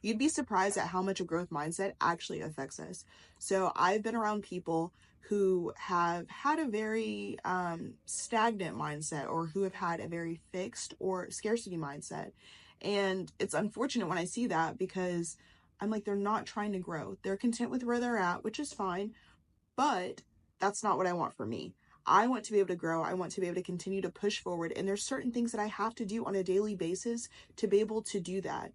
You'd be surprised at how much a growth mindset actually affects us. So I've been around people who have had a very stagnant mindset, or who have had a very fixed or scarcity mindset. And it's unfortunate when I see that, because I'm like, they're not trying to grow. They're content with where they're at, which is fine, but that's not what I want for me. I want to be able to grow. I want to be able to continue to push forward. And there's certain things that I have to do on a daily basis to be able to do that.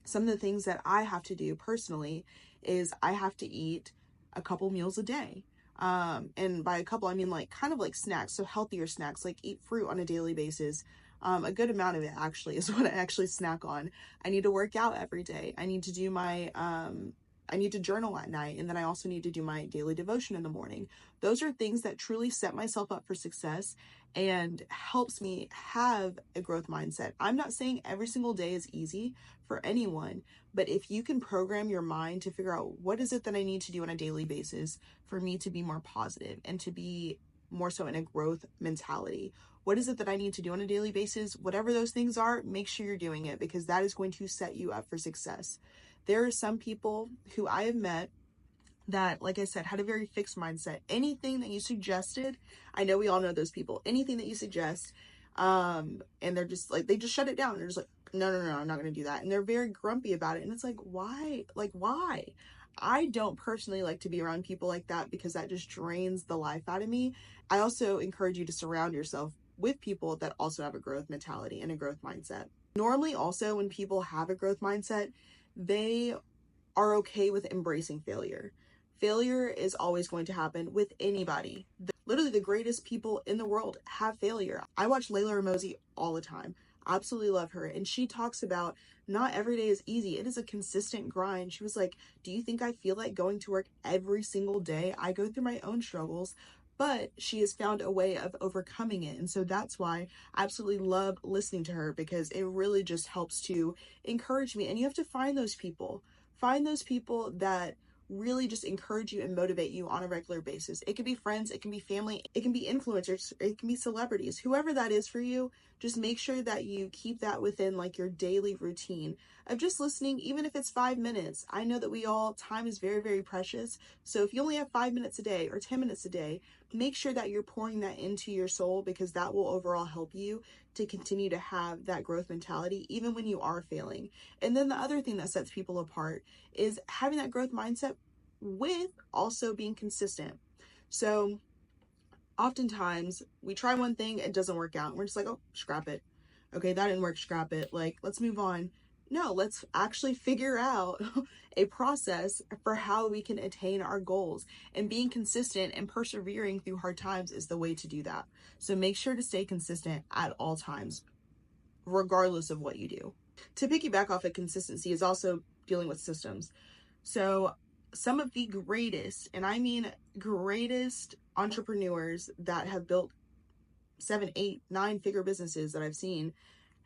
Some of the things that I have to do personally is I have to eat a couple meals a day. And by a couple, I mean like kind of like snacks, so healthier snacks, like eat fruit on a daily basis. A good amount of it actually is what I actually snack on. I need to work out every day. I need to do my, I need to journal at night, and then I also need to do my daily devotion in the morning. Those are things that truly set myself up for success and helps me have a growth mindset. I'm not saying every single day is easy for anyone, but if you can program your mind to figure out what is it that I need to do on a daily basis for me to be more positive and to be more so in a growth mentality, what is it that I need to do on a daily basis? Whatever those things are, make sure you're doing it, because that is going to set you up for success. There are some people who I have met that, like I said, had a very fixed mindset. Anything that you suggested, I know we all know those people, anything that you suggest, and they're just like, they just shut it down. They're just like, no, I'm not going to do that. And they're very grumpy about it. And it's like, why? Like, why? I don't personally like to be around people like that, because that just drains the life out of me. I also encourage you to surround yourself with people that also have a growth mentality and a growth mindset. Normally, also, when people have a growth mindset, they are okay with embracing failure. Failure is always going to happen with anybody. Literally, the greatest people in the world have failure. I watch Layla Ramosi all the time. Absolutely love her. And she talks about not every day is easy. It is a consistent grind. She was like, do you think I feel like going to work every single day? I go through my own struggles, but she has found a way of overcoming it. And so that's why I absolutely love listening to her, because it really just helps to encourage me. And you have to find those people. Find those people that really just encourage you and motivate you on a regular basis. It can be friends, it can be family, it can be influencers, it can be celebrities, whoever that is for you. Just make sure that you keep that within like your daily routine of just listening, even if it's 5 minutes. I know that time is very, very precious. So if you only have 5 minutes a day or 10 minutes a day, make sure that you're pouring that into your soul, because that will overall help you to continue to have that growth mentality, even when you are failing. And then the other thing that sets people apart is having that growth mindset with also being consistent. So oftentimes we try one thing, it doesn't work out. We're just like, oh, scrap it. Okay, that didn't work, scrap it. Like, let's move on. No, let's actually figure out a process for how we can attain our goals. And being consistent and persevering through hard times is the way to do that. So make sure to stay consistent at all times, regardless of what you do. To piggyback off of consistency is also dealing with systems. So some of the greatest, and I mean greatest, entrepreneurs that have built 7, 8, 9-figure businesses that I've seen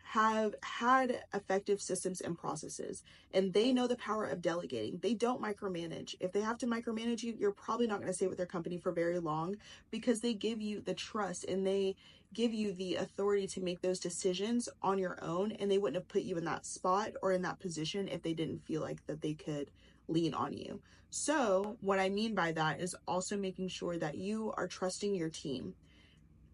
have had effective systems and processes, and they know the power of delegating. They don't micromanage. If they have to micromanage you, you're probably not going to stay with their company for very long, because they give you the trust and they give you the authority to make those decisions on your own, and they wouldn't have put you in that spot or in that position if they didn't feel like that they could lean on you. So what I mean by that is also making sure that you are trusting your team.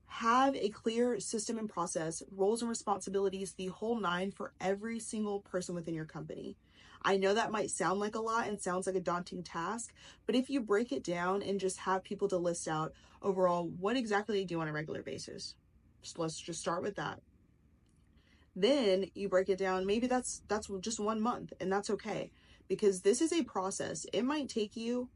Have a clear system and process, roles and responsibilities, the whole nine, for every single person within your company. I know that might sound like a lot and sounds like a daunting task, but if you break it down and just have people to list out overall what exactly they do on a regular basis, so let's just start with that. Then you break it down. Maybe that's just 1 month, and that's okay, because this is a process. It might take you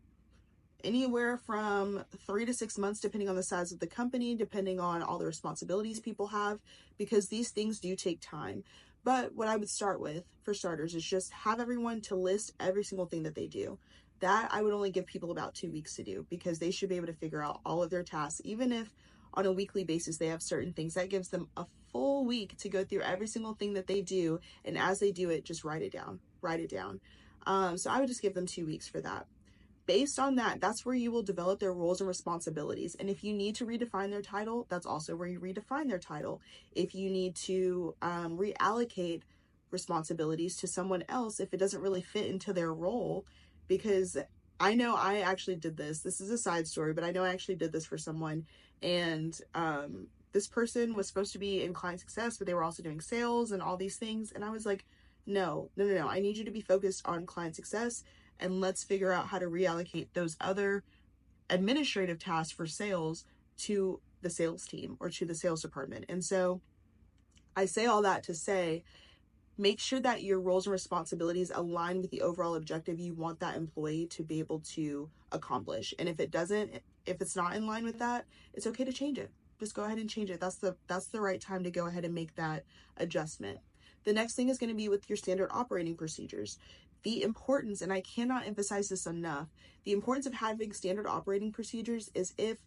anywhere from 3 to 6 months, depending on the size of the company, depending on all the responsibilities people have, because these things do take time. But what I would start with, for starters, is just have everyone to list every single thing that they do. That I would only give people about 2 weeks to do, because they should be able to figure out all of their tasks. Even if on a weekly basis they have certain things, that gives them a full week to go through every single thing that they do, and as they do it, just write it down. So I would just give them 2 weeks for that. Based on that, that's where you will develop their roles and responsibilities. And if you need to redefine their title, that's also where you redefine their title. If you need to reallocate responsibilities to someone else if it doesn't really fit into their role. Because I know I actually did this. This is a side story, but I know I actually did this for someone. And this person was supposed to be in client success, but they were also doing sales and all these things. And I was like, no. I need you to be focused on client success, and let's figure out how to reallocate those other administrative tasks for sales to the sales team or to the sales department. And so I say all that to say, make sure that your roles and responsibilities align with the overall objective you want that employee to be able to accomplish. And if it's not in line with that, it's okay to change it. Just go ahead and change it. That's the right time to go ahead and make that adjustment. The next thing is going to be with your standard operating procedures. The importance, and I cannot emphasize this enough, the importance of having standard operating procedures is if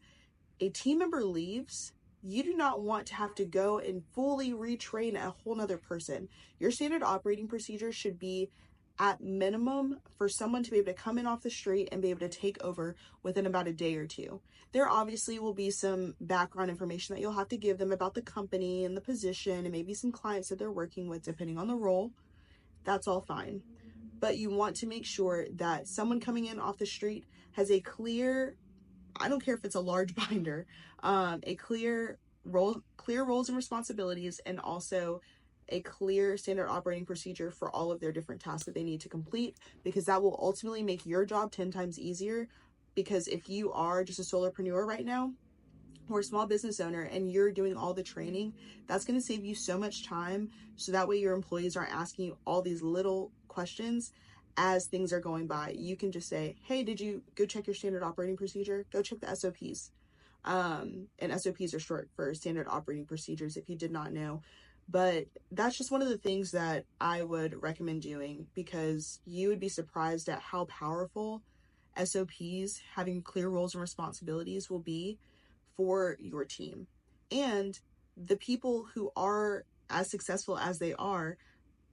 a team member leaves, you do not want to have to go and fully retrain a whole nother person. Your standard operating procedures should be at minimum for someone to be able to come in off the street and be able to take over within about a day or two. There obviously will be some background information that you'll have to give them about the company and the position and maybe some clients that they're working with depending on the role. That's all fine. But you want to make sure that someone coming in off the street has a clear, I don't care if it's a large binder, a clear roles and responsibilities, and also a clear standard operating procedure for all of their different tasks that they need to complete, because that will ultimately make your job 10 times easier. Because if you are just a solopreneur right now or a small business owner and you're doing all the training, that's going to save you so much time. So that way your employees aren't asking you all these little questions as things are going by. You can just say, hey, did you go check your standard operating procedure? Go check the SOPs. And SOPs are short for standard operating procedures, if you did not know. But that's just one of the things that I would recommend doing, because you would be surprised at how powerful SOPs, having clear roles and responsibilities, will be for your team. And the people who are as successful as they are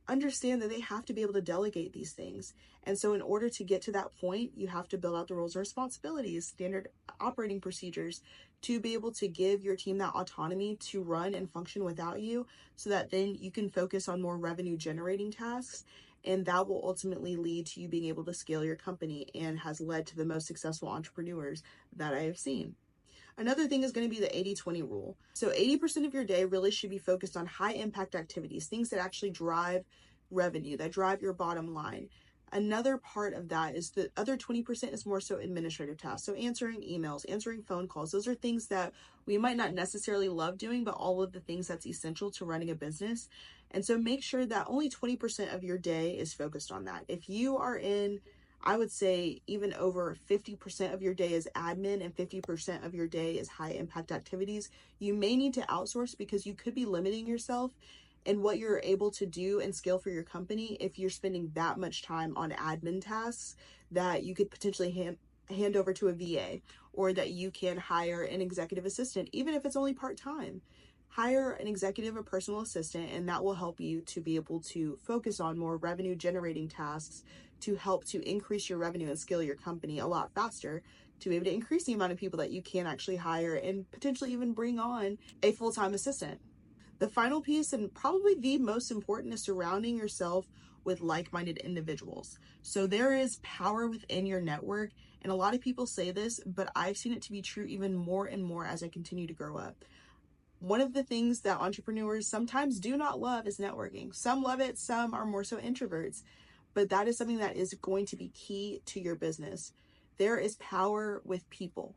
understand that they have to be able to delegate these things. And so in order to get to that point, you have to build out the roles and responsibilities, standard operating procedures, to be able to give your team that autonomy to run and function without you, so that then you can focus on more revenue generating tasks. And that will ultimately lead to you being able to scale your company, and has led to the most successful entrepreneurs that I have seen. Another thing is going to be the 80-20 rule. So 80% of your day really should be focused on high impact activities, things that actually drive revenue, that drive your bottom line. Another part of that is the other 20% is more so administrative tasks. So answering emails, answering phone calls, those are things that we might not necessarily love doing, but all of the things that's essential to running a business. And so make sure that only 20% of your day is focused on that. If you are in, I would say even over 50% of your day is admin and 50% of your day is high impact activities, you may need to outsource, because you could be limiting yourself in what you're able to do and scale for your company if you're spending that much time on admin tasks that you could potentially hand over to a VA, or that you can hire an executive assistant, even if it's only part-time. Hire an executive or personal assistant, and that will help you to be able to focus on more revenue generating tasks to help to increase your revenue and scale your company a lot faster, to be able to increase the amount of people that you can actually hire and potentially even bring on a full-time assistant. The final piece, and probably the most important, is surrounding yourself with like-minded individuals. So there is power within your network, and a lot of people say this, but I've seen it to be true even more and more as I continue to grow up. One of the things that entrepreneurs sometimes do not love is networking. Some love it, some are more so introverts, but that is something that is going to be key to your business. There is power with people.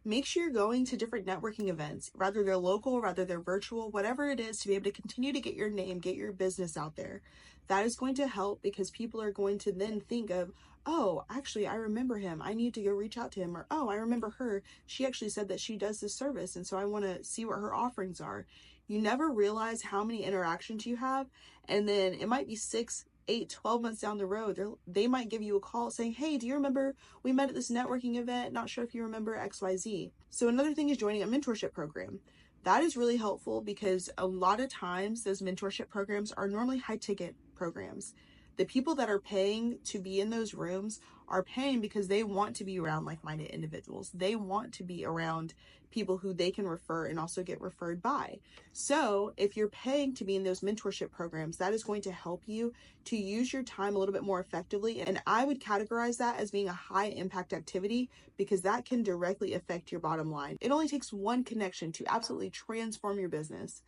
Make sure you're going to different networking events, whether they're local, whether they're virtual, whatever it is, to be able to continue to get your name, get your business out there. That is going to help, because people are going to then think of, oh, actually, I remember him. I need to go reach out to him. Or, oh, I remember her. She actually said that she does this service, and so I want to see what her offerings are. You never realize how many interactions you have, and then it might be 6, 8, 12 months down the road, they might give you a call saying, hey, do you remember we met at this networking event? Not sure if you remember XYZ. So another thing is joining a mentorship program. That is really helpful, because a lot of times those mentorship programs are normally high ticket programs. The people that are paying to be in those rooms are paying because they want to be around like-minded individuals. They want to be around people who they can refer and also get referred by. So if you're paying to be in those mentorship programs, that is going to help you to use your time a little bit more effectively. And I would categorize that as being a high impact activity because that can directly affect your bottom line. It only takes one connection to absolutely transform your business.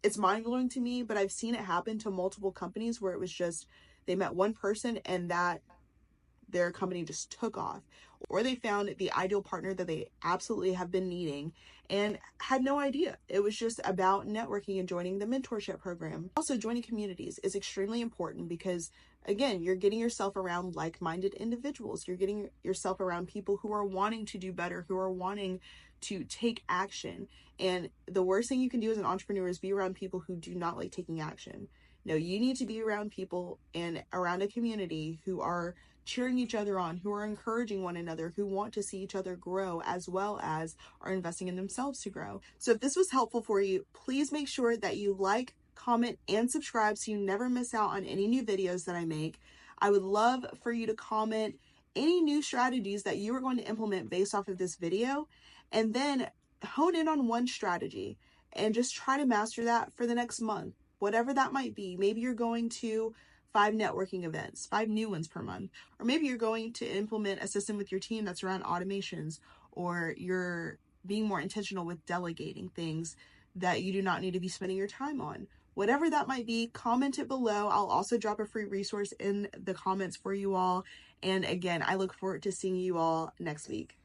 It's mind-blowing to me, but I've seen it happen to multiple companies where it was just they met one person and that their company just took off, or they found the ideal partner that they absolutely have been needing and had no idea. It was just about networking and joining the mentorship program. Also, joining communities is extremely important because, again, you're getting yourself around like-minded individuals. You're getting yourself around people who are wanting to do better, who are wanting to take action. And the worst thing you can do as an entrepreneur is be around people who do not like taking action. No, you need to be around people and around a community who are cheering each other on, who are encouraging one another, who want to see each other grow, as well as are investing in themselves to grow. So if this was helpful for you, please make sure that you like, comment, and subscribe so you never miss out on any new videos that I make. I would love for you to comment any new strategies that you are going to implement based off of this video, and then hone in on one strategy and just try to master that for the next month, whatever that might be. Maybe you're going to 5 networking events, 5 new ones per month, or maybe you're going to implement a system with your team that's around automations, or you're being more intentional with delegating things that you do not need to be spending your time on. Whatever that might be, comment it below. I'll also drop a free resource in the comments for you all. And again, I look forward to seeing you all next week.